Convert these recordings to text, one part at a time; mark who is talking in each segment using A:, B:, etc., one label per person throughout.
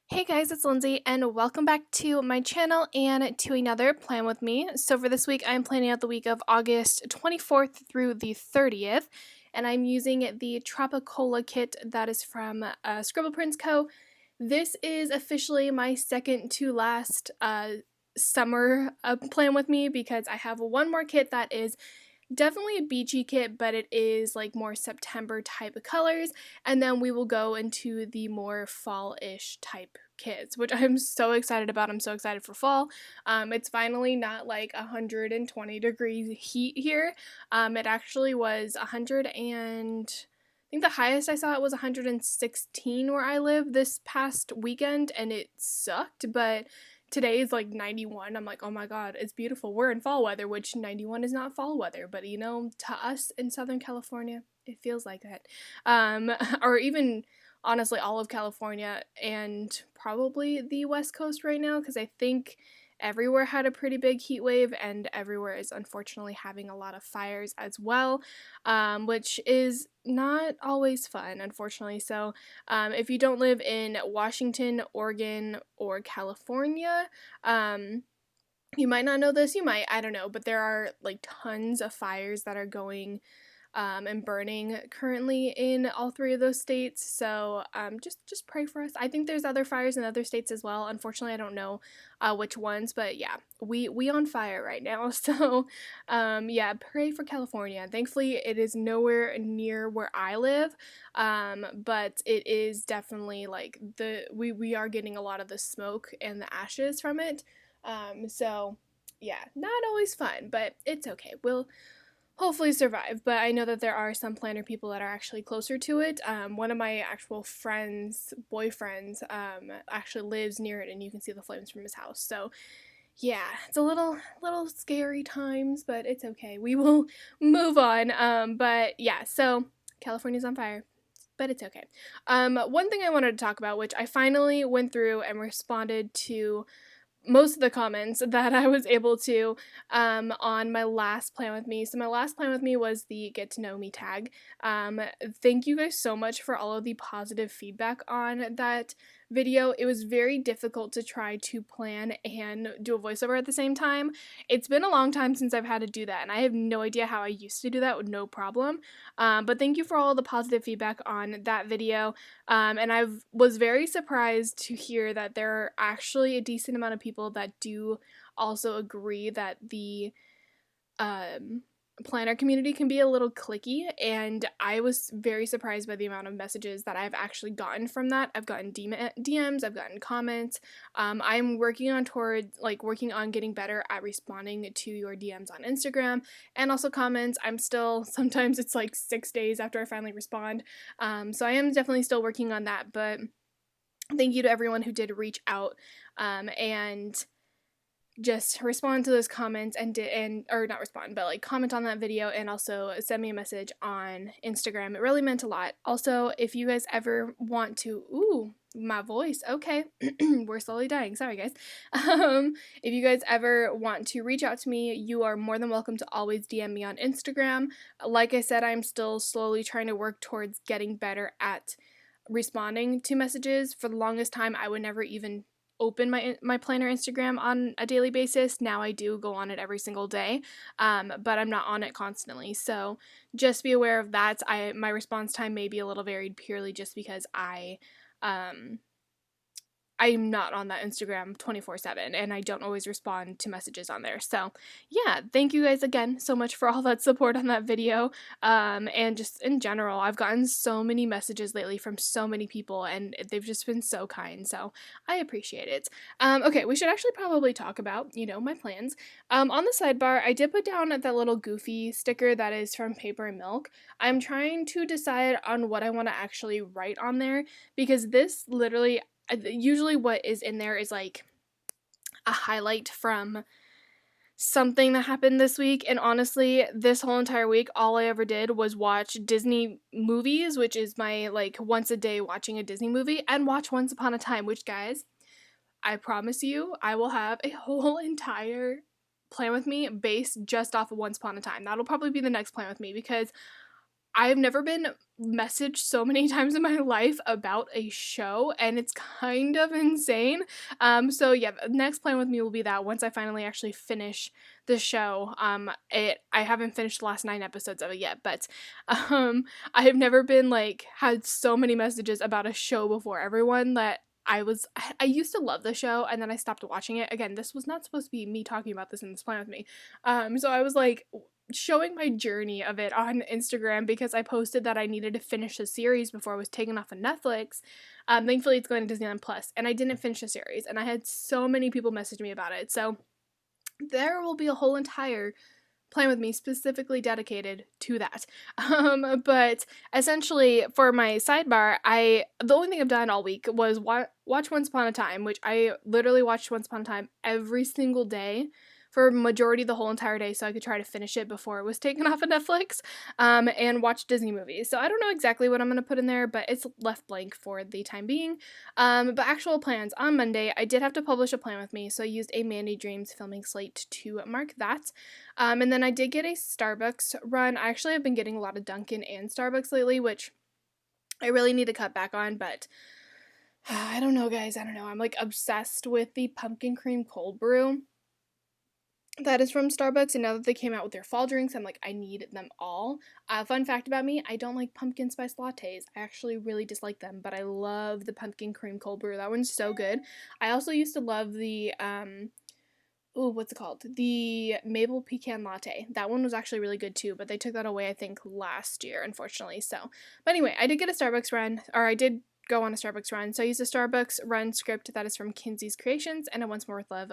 A: Hey guys, it's Lindsay, and welcome back to my channel and to another Plan With Me. So for this week, I'm planning out the week of August 24th through the 30th, and I'm using the Tropicola kit that is from Scribble Co. This is officially my second to last summer Plan With Me because I have one more kit that is definitely a beachy kit, but it is like more September type of colors, and then we will go into the more fall-ish type kits, which I'm so excited about. I'm so excited for fall. It's finally not like 120 degrees heat here. It actually was 100 and I think the highest I saw it was 116 where I live this past weekend, and it sucked, but today is like 91. I'm like, oh my god, it's beautiful. We're in fall weather, which 91 is not fall weather, but to us in Southern California, it feels like that. Or even honestly, all of California and probably the West Coast right now, because I think everywhere had a pretty big heat wave, and everywhere is unfortunately having a lot of fires as well, which is not always fun, unfortunately. So, if you don't live in Washington, Oregon, or California, you might not know this, you might, I don't know, but there are like tons of fires that are going and burning currently in all three of those states. So just pray for us. I think there's other fires in other states as well. Unfortunately, I don't know which ones, but yeah, we on fire right now. So yeah, pray for California. Thankfully, it is nowhere near where I live, but it is definitely like we are getting a lot of the smoke and the ashes from it. So yeah, not always fun, but it's okay. We'll hopefully survive. But I know that there are some planner people that are actually closer to it. One of my actual friends' boyfriends actually lives near it, and you can see the flames from his house. So yeah, it's a little scary times, but it's okay. We will move on. But yeah, so California's on fire. But it's okay. One thing I wanted to talk about, which I finally went through and responded to most of the comments that I was able to on my last Plan With Me. So my last Plan With Me was the Get to Know Me tag. Thank you guys so much for all of the positive feedback on that video. It was very difficult to try to plan and do a voiceover at the same time. It's been a long time since I've had to do that, and I have no idea how I used to do that with no problem. But thank you for all the positive feedback on that video. And I was very surprised to hear that there are actually a decent amount of people that do also agree that the planner community can be a little cliquey, and I was very surprised by the amount of messages that I've actually gotten from that. I've gotten DMs, I've gotten comments. I'm working on getting better at responding to your DMs on Instagram and also comments. I'm still, sometimes it's like 6 days after I finally respond. So I am definitely still working on that, but thank you to everyone who did reach out and just respond to those comments or not respond, but like comment on that video and also send me a message on Instagram. It really meant a lot. Also, if you guys ever want to, my voice, okay, we're slowly dying, sorry guys. If you guys ever want to reach out to me, you are more than welcome to always DM me on Instagram. Like I said, I'm still slowly trying to work towards getting better at responding to messages. For the longest time, I would never even open my planner Instagram on a daily basis. Now I do go on it every single day, but I'm not on it constantly. So just be aware of that. My response time may be a little varied purely just because I'm not on that Instagram 24/7, and I don't always respond to messages on there. So yeah, thank you guys again so much for all that support on that video. And just in general, I've gotten so many messages lately from so many people, and they've just been so kind. So I appreciate it. Okay, we should actually probably talk about, my plans. On the sidebar, I did put down that little goofy sticker that is from Paper and Milk. I'm trying to decide on what I want to actually write on there, because this literally, usually what is in there is like a highlight from something that happened this week, and honestly, this whole entire week, all I ever did was watch Disney movies, which is my like once a day watching a Disney movie, and watch Once Upon a Time, which, guys, I promise you, I will have a whole entire Plan With Me based just off of Once Upon a Time. That'll probably be the next Plan With Me, because I've never been messaged so many times in my life about a show, and it's kind of insane. So yeah, the next plan with me will be that once I finally actually finish the show. I haven't finished the last 9 episodes of it yet, but um, I have never been like had so many messages about a show before. Everyone that I used to love the show, and then I stopped watching it. Again, this was not supposed to be me talking about this in this plan with me. So I was like showing my journey of it on Instagram because I posted that I needed to finish the series before it was taken off of Netflix. Thankfully, it's going to Disneyland Plus, and I didn't finish the series, and I had so many people message me about it. So there will be a whole entire plan with me specifically dedicated to that. But essentially, for my sidebar, the only thing I've done all week was watch Once Upon a Time, which I literally watched Once Upon a Time every single day for majority of the whole entire day, so I could try to finish it before it was taken off of Netflix, and watch Disney movies. So I don't know exactly what I'm going to put in there, but it's left blank for the time being. But actual plans, on Monday, I did have to publish a plan with me, so I used a Mandy Dreams filming slate to mark that. And then I did get a Starbucks run. I actually have been getting a lot of Dunkin' and Starbucks lately, which I really need to cut back on, but I don't know, guys. I don't know. I'm like obsessed with the pumpkin cream cold brew that is from Starbucks, and now that they came out with their fall drinks, I'm like, I need them all. Fun fact about me, I don't like pumpkin spice lattes. I actually really dislike them, but I love the pumpkin cream cold brew. That one's so good. I also used to love the what's it called? The maple pecan latte. That one was actually really good too, but they took that away, I think, last year, unfortunately. So, but anyway, I did get a Starbucks run, or I did go on a Starbucks run. So I used a Starbucks run script that is from Kinsey's Creations, and a Once More with Love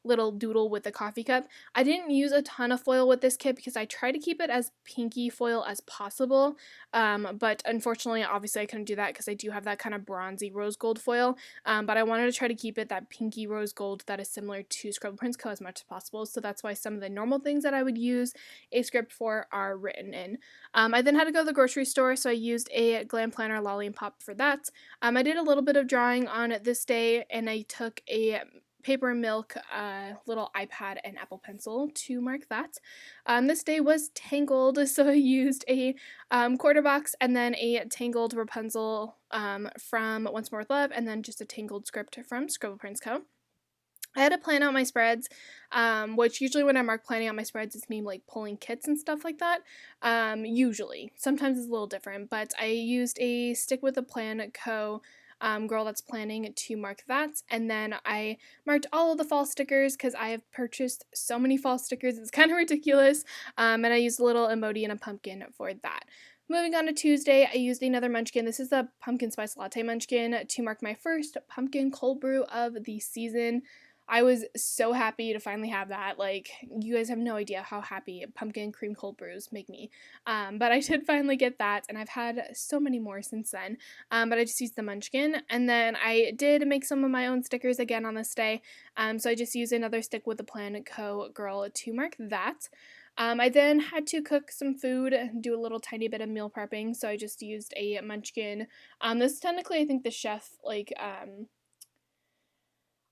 A: little doodle with a coffee cup. I didn't use a ton of foil with this kit because I try to keep it as pinky foil as possible. But unfortunately, obviously, I couldn't do that because I do have that kind of bronzy rose gold foil. But I wanted to try to keep it that pinky rose gold that is similar to Scribble Prince Co. as much as possible. So that's why some of the normal things that I would use a script for are written in. I then had to go to the grocery store, so I used a Glam Planner Lolly and Pop for that. I did a little bit of drawing on this day, and I took a paper and milk, little iPad and Apple Pencil to mark that. This day was Tangled, so I used a quarter box and then a Tangled Rapunzel from Once More with Love, and then just a Tangled script from Scribble Prince Co. I had to plan out my spreads, which usually when I mark planning out my spreads, it's me like pulling kits and stuff like that. Usually. Sometimes it's a little different, but I used a Stick with a Plan Co. Girl That's Planning to mark that, and then I marked all of the fall stickers because I have purchased so many fall stickers, it's kind of ridiculous, and I used a little emoji and a pumpkin for that. Moving on to Tuesday, I used another munchkin. This is the pumpkin spice latte munchkin to mark my first pumpkin cold brew of the season. I was so happy to finally have that. Like, you guys have no idea how happy pumpkin cream cold brews make me. But I did finally get that, and I've had so many more since then. But I just used the munchkin, and then I did make some of my own stickers again on this day. So I just used another Stick with the Plan Co. girl to mark that. I then had to cook some food, do a little tiny bit of meal prepping, so I just used a munchkin. This is technically, I think, the chef,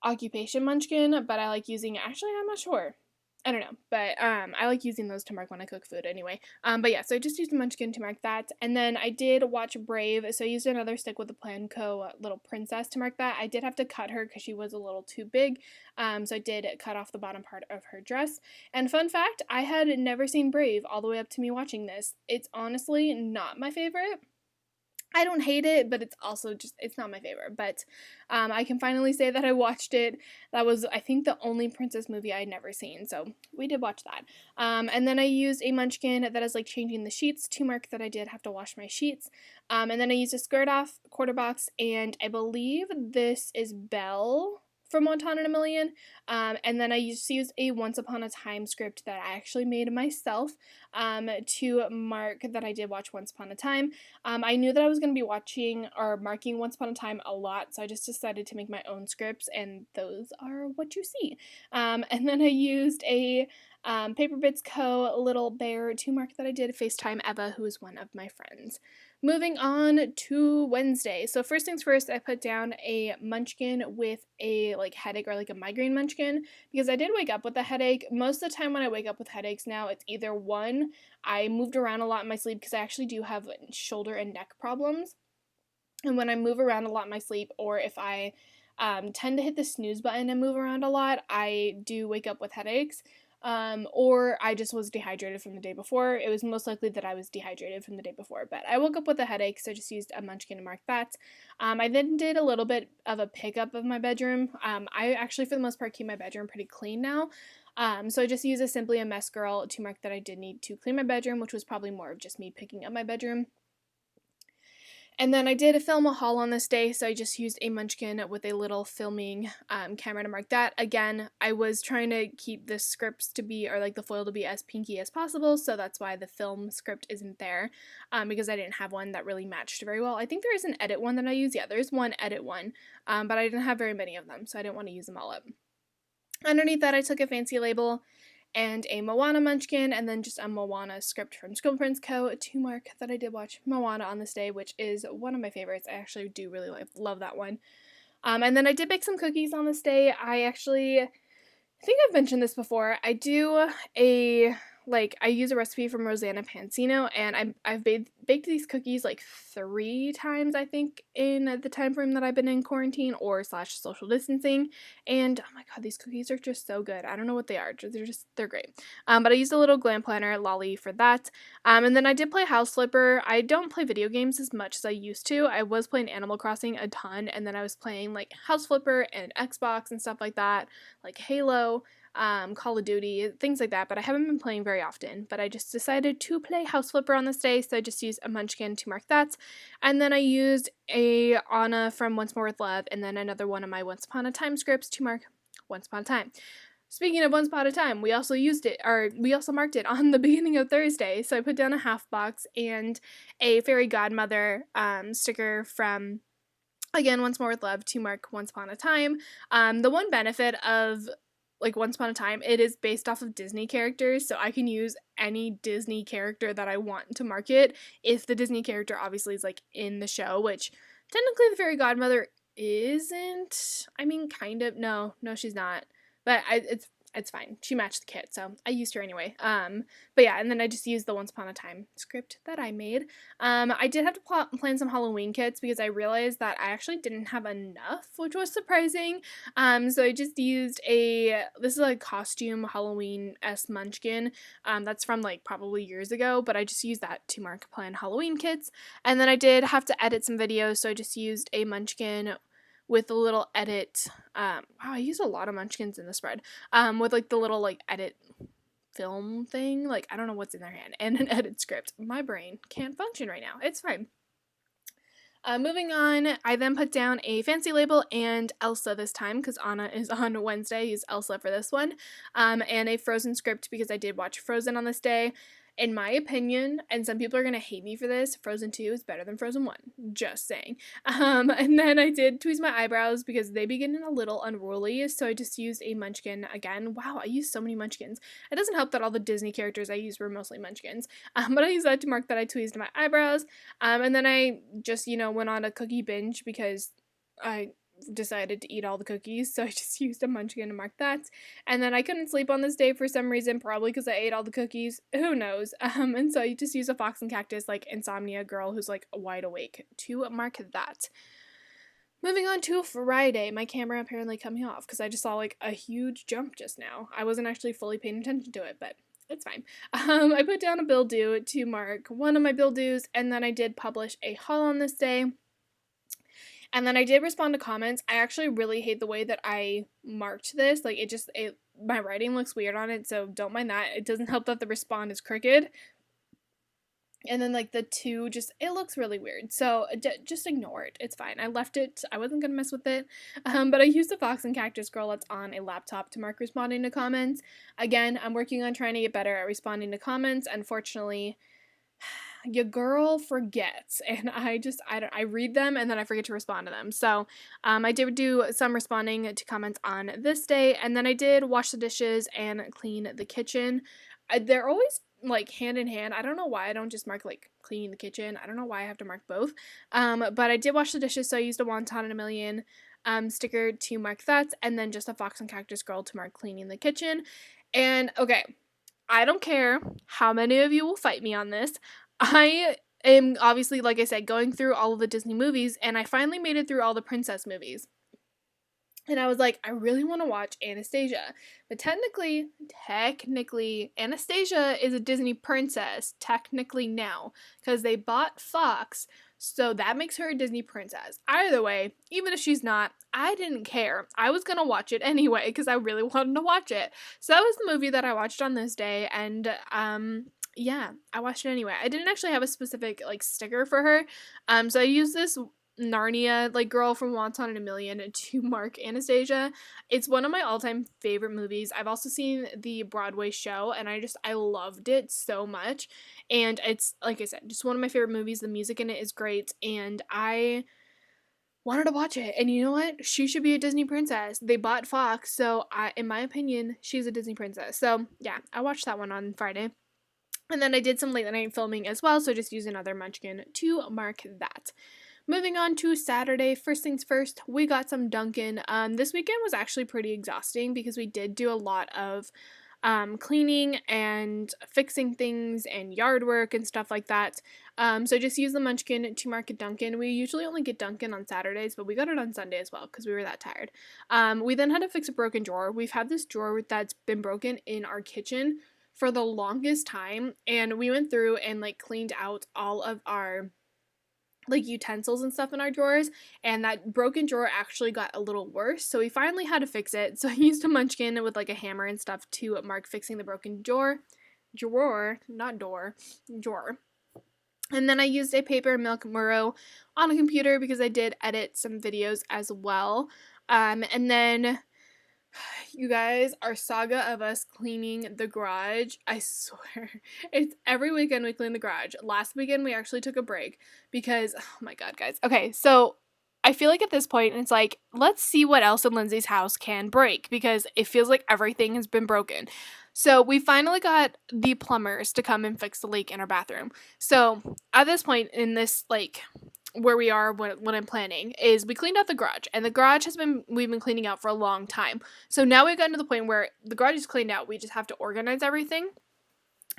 A: occupation munchkin, but I like using, actually, I'm not sure. I don't know, but I like using those to mark when I cook food anyway. But yeah, so I just used the munchkin to mark that, and then I did watch Brave, so I used another Stick with the Plan Co. Little princess to mark that. I did have to cut her because she was a little too big, so I did cut off the bottom part of her dress. And fun fact, I had never seen Brave all the way up to me watching this. It's honestly not my favorite. I don't hate it, but it's also just, it's not my favorite. But I can finally say that I watched it. That was, I think, the only princess movie I had never seen. So we did watch that. And then I used a munchkin that is like changing the sheets to mark that I did have to wash my sheets. And then I used a skirt off quarter box, and I believe this is Belle from One Ton in a Million. And then I used a Once Upon a Time script that I actually made myself to mark that I did watch Once Upon a Time. I knew that I was going to be watching or marking Once Upon a Time a lot, so I just decided to make my own scripts, and those are what you see. And then I used a Paper Bits Co. little bear to mark that I did FaceTime Eva, who is one of my friends. Moving on to Wednesday. So first things first, I put down a munchkin with a like headache or like a migraine munchkin because I did wake up with a headache. Most of the time when I wake up with headaches now, it's either one, I moved around a lot in my sleep because I actually do have shoulder and neck problems. And when I move around a lot in my sleep, or if I tend to hit the snooze button and move around a lot, I do wake up with headaches. Or I just was dehydrated from the day before. It was most likely that I was dehydrated from the day before, but I woke up with a headache, so I just used a munchkin to mark that. I then did a little bit of a pickup of my bedroom. I actually, for the most part, keep my bedroom pretty clean now. So I just used Simply a Mess Girl to mark that I did need to clean my bedroom, which was probably more of just me picking up my bedroom. And then I did film a haul on this day, so I just used a munchkin with a little filming camera to mark that. Again, I was trying to keep the scripts to be, or like the foil to be as pinky as possible, so that's why the film script isn't there, because I didn't have one that really matched very well. I think there is an edit one that I use. Yeah, there's one edit one, but I didn't have very many of them, so I didn't want to use them all up. Underneath that, I took a fancy label and a Moana munchkin, and then just a Moana script from Scribble Co. to mark that I did watch Moana on this day, which is one of my favorites. I actually do really love that one. And then I did bake some cookies on this day. I think I've mentioned this before. I use a recipe from Rosanna Pansino, and I've baked these cookies like 3 times, I think, in the time frame that I've been in quarantine or / social distancing, and oh my god, these cookies are just so good. I don't know what they are, they're great. But I used a little glam planner lolly for that, and then I did play House Flipper. I don't play video games as much as I used to. I was playing Animal Crossing a ton, and then I was playing like House Flipper and Xbox and stuff like that, like Halo, Call of Duty, things like that, but I haven't been playing very often. But I just decided to play House Flipper on this day, so I just used a munchkin to mark that. And then I used a Anna from Once More With Love, and then another one of my Once Upon a Time scripts to mark Once Upon a Time. Speaking of Once Upon a Time, we also marked it on the beginning of Thursday, so I put down a half box and a fairy godmother sticker from, again, Once More With Love to mark Once Upon a Time. The one benefit of like Once Upon a Time, it is based off of Disney characters, so I can use any Disney character that I want to mark it if the Disney character obviously is like in the show, which technically the fairy godmother isn't. I mean, kind of. No, she's not. But it's fine. She matched the kit, so I used her anyway. But yeah, and then I just used the Once Upon a Time script that I made. I did have to plan some Halloween kits because I realized that I actually didn't have enough, which was surprising. So I just used this is a costume Halloween-esque munchkin. That's from like probably years ago, but I just used that to plan Halloween kits. And then I did have to edit some videos, so I just used a munchkin with a little edit. Wow, I used a lot of munchkins in the spread. With like the little like edit film thing. Like, I don't know what's in their hand. And an edit script. My brain can't function right now. It's fine. Moving on, I then put down a fancy label and Elsa this time because Anna is on Wednesday. I used Elsa for this one. And a Frozen script because I did watch Frozen on this day. In my opinion, and some people are going to hate me for this, Frozen 2 is better than Frozen 1. Just saying. And then I did tweeze my eyebrows because they be getting a little unruly, so I just used a munchkin again. Wow, I used so many munchkins. It doesn't help that all the Disney characters I used were mostly munchkins. But I used that to mark that I tweezed my eyebrows. And then I just, went on a cookie binge because I decided to eat all the cookies, so I just used a munchkin to mark that. And then I couldn't sleep on this day for some reason, probably because I ate all the cookies, who knows. And so I just used a fox and cactus like insomnia girl who's like wide awake to mark that. Moving on to Friday, my camera apparently cut me off because I just saw like a huge jump just now. I wasn't actually fully paying attention to it, but it's fine. I put down a bill due to mark one of my bill dues, and then I did publish a haul on this day. And then I did respond to comments. I actually really hate the way that I marked this. Like, my writing looks weird on it, so don't mind that. It doesn't help that the respond is crooked. And then, like, the two it looks really weird. So, just ignore it. It's fine. I left it. I wasn't going to mess with it. But I used the Fox and Cactus Girl that's on a laptop to mark responding to comments. Again, I'm working on trying to get better at responding to comments. Unfortunately, your girl forgets, and I read them and then I forget to respond to them. So I did do some responding to comments on this day, and then I did wash the dishes and clean the kitchen. They're always like hand in hand. I don't know why I don't just mark like cleaning the kitchen. I don't know why I have to mark both. But I did wash the dishes, so I used a wonton in a million sticker to mark that, and then just a fox and cactus girl to mark cleaning the kitchen. And okay, I don't care how many of you will fight me on this. I am obviously, like I said, going through all of the Disney movies, and I finally made it through all the princess movies. And I was like, I really want to watch Anastasia. But technically, Anastasia is a Disney princess, technically now, because they bought Fox, so that makes her a Disney princess. Either way, even if she's not, I didn't care. I was going to watch it anyway, because I really wanted to watch it. So that was the movie that I watched on this day, and, yeah, I watched it anyway. I didn't actually have a specific, like, sticker for her, so I used this Narnia, like, girl from Wonton in a Million to mark Anastasia. It's one of my all-time favorite movies. I've also seen the Broadway show, and I loved it so much. And it's, like I said, just one of my favorite movies. The music in it is great, and I wanted to watch it. And you know what? She should be a Disney princess. They bought Fox, so in my opinion, she's a Disney princess. So, yeah, I watched that one on Friday. And then I did some late night filming as well, so just use another munchkin to mark that. Moving on to Saturday, first things first, we got some Dunkin'. This weekend was actually pretty exhausting because we did do a lot of cleaning and fixing things and yard work and stuff like that. So just use the munchkin to mark a Dunkin'. We usually only get Dunkin' on Saturdays, but we got it on Sunday as well because we were that tired. We then had to fix a broken drawer. We've had this drawer that's been broken in our kitchen for the longest time, and we went through and like cleaned out all of our like utensils and stuff in our drawers, and that broken drawer actually got a little worse, so we finally had to fix it. So I used a munchkin with like a hammer and stuff to mark fixing the broken drawer, not door, drawer. And then I used a paper milk Muro on a computer because I did edit some videos as well. And then you guys, our saga of us cleaning the garage, I swear, it's every weekend we clean the garage. Last weekend we actually took a break because, oh my god, guys. Okay, so I feel like at this point it's like, let's see what else in Lindsay's house can break because it feels like everything has been broken. So we finally got the plumbers to come and fix the leak in our bathroom. So at this point in this, like, where we are when I'm planning is we cleaned out the garage, and the garage we've been cleaning out for a long time. So now we've gotten to the point where the garage is cleaned out. We just have to organize everything.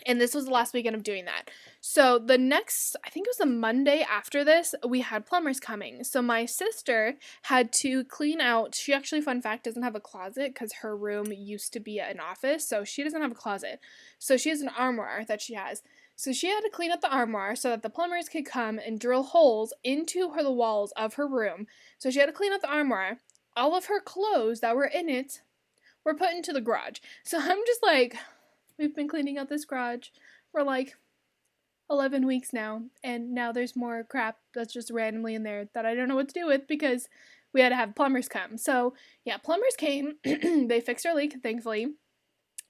A: And this was the last weekend of doing that. So the next, I think it was the Monday after this, we had plumbers coming. So my sister had to clean out, she actually, fun fact, doesn't have a closet because her room used to be an office. So she doesn't have a closet. So she has an armoire that she has. So she had to clean up the armoire so that the plumbers could come and drill holes into the walls of her room. So she had to clean up the armoire. All of her clothes that were in it were put into the garage. So I'm just like, we've been cleaning out this garage for like 11 weeks now, and now there's more crap that's just randomly in there that I don't know what to do with because we had to have plumbers come. So yeah, plumbers came. They fixed our leak, thankfully.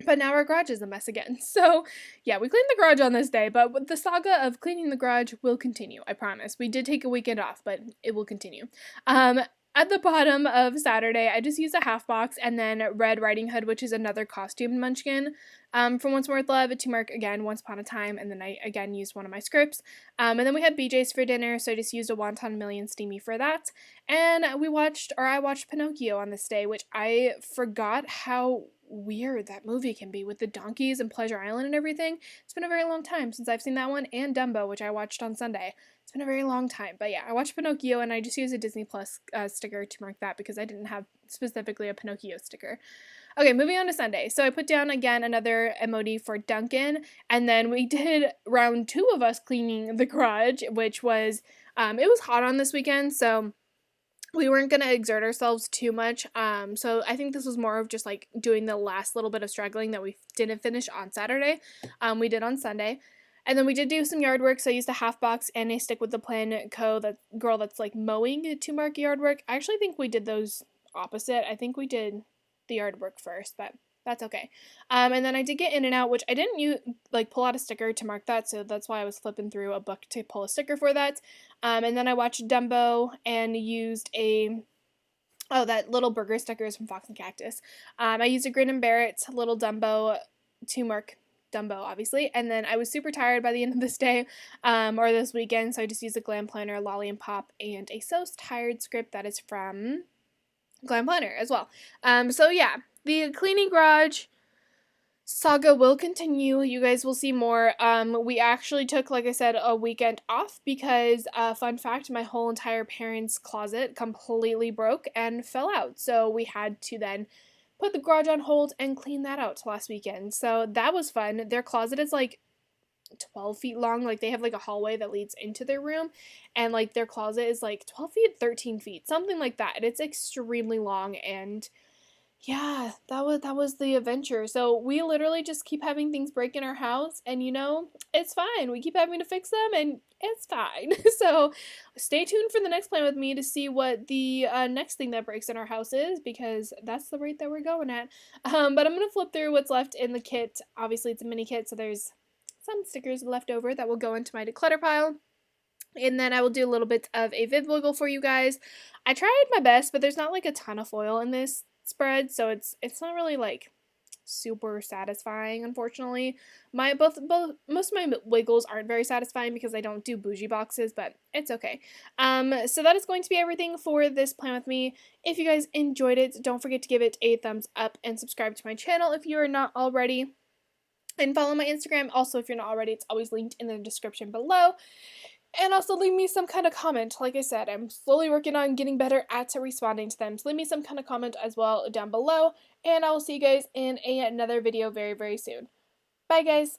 A: But now our garage is a mess again. So, yeah, we cleaned the garage on this day, but the saga of cleaning the garage will continue, I promise. We did take a weekend off, but it will continue. At the bottom of Saturday, I just used a half box and then Red Riding Hood, which is another costume munchkin, from Once More with Love to mark, again, Once Upon a Time, and then I, again, used one of my scripts. And then we had BJ's for dinner, so I just used a Wonton Million Steamy for that. And I watched Pinocchio on this day, which I forgot how weird that movie can be with the donkeys and Pleasure Island and everything. It's been a very long time since I've seen that one, and Dumbo, which I watched on Sunday. It's been a very long time, but yeah, I watched Pinocchio, and I just used a Disney Plus sticker to mark that because I didn't have specifically a Pinocchio sticker. Okay, moving on to Sunday. So I put down again another emoji for Duncan, and then we did round 2 of us cleaning the garage, which was, it was hot on this weekend, so we weren't going to exert ourselves too much, so I think this was more of just, like, doing the last little bit of struggling that we didn't finish on Saturday. We did on Sunday. And then we did do some yard work, so I used a half box and a stick with the Plan Co. that girl that's, like, mowing to mark yard work. I actually think we did those opposite. I think we did the yard work first, but that's okay. And then I did get In and Out, which I didn't pull out a sticker to mark that, so that's why I was flipping through a book to pull a sticker for that. And then I watched Dumbo and used that little burger sticker is from Fox and Cactus. I used a Grin and Bear It little Dumbo to mark Dumbo, obviously. And then I was super tired by the end of this day, or this weekend, so I just used a Glam Planner, Lolly and Pop, and a So Tired script that is from Glam Planner as well. So yeah, the cleaning garage saga will continue. You guys will see more. We actually took, like I said, a weekend off because, fun fact, my whole entire parents' closet completely broke and fell out. So we had to then put the garage on hold and clean that out last weekend. So that was fun. Their closet is like 12 feet long. Like they have like a hallway that leads into their room, and like their closet is like 12 feet, 13 feet, something like that. And it's extremely long, and yeah, that was the adventure. So we literally just keep having things break in our house, and it's fine. We keep having to fix them, and it's fine. So stay tuned for the next plan with me to see what the next thing that breaks in our house is, because that's the rate that we're going at. But I'm gonna flip through what's left in the kit. Obviously, it's a mini kit, so there's some stickers left over that will go into my declutter pile. And then I will do a little bit of a vid wiggle for you guys. I tried my best, but there's not like a ton of foil in this spread, so it's not really like super satisfying, unfortunately. Both most of my wiggles aren't very satisfying because I don't do bougie boxes, but it's okay. So that is going to be everything for this plan with me. If you guys enjoyed it, don't forget to give it a thumbs up and subscribe to my channel if you are not already. And follow my Instagram. Also, if you're not already, it's always linked in the description below. And also leave me some kind of comment. Like I said, I'm slowly working on getting better at responding to them. So leave me some kind of comment as well down below. And I will see you guys in another video very, very soon. Bye, guys.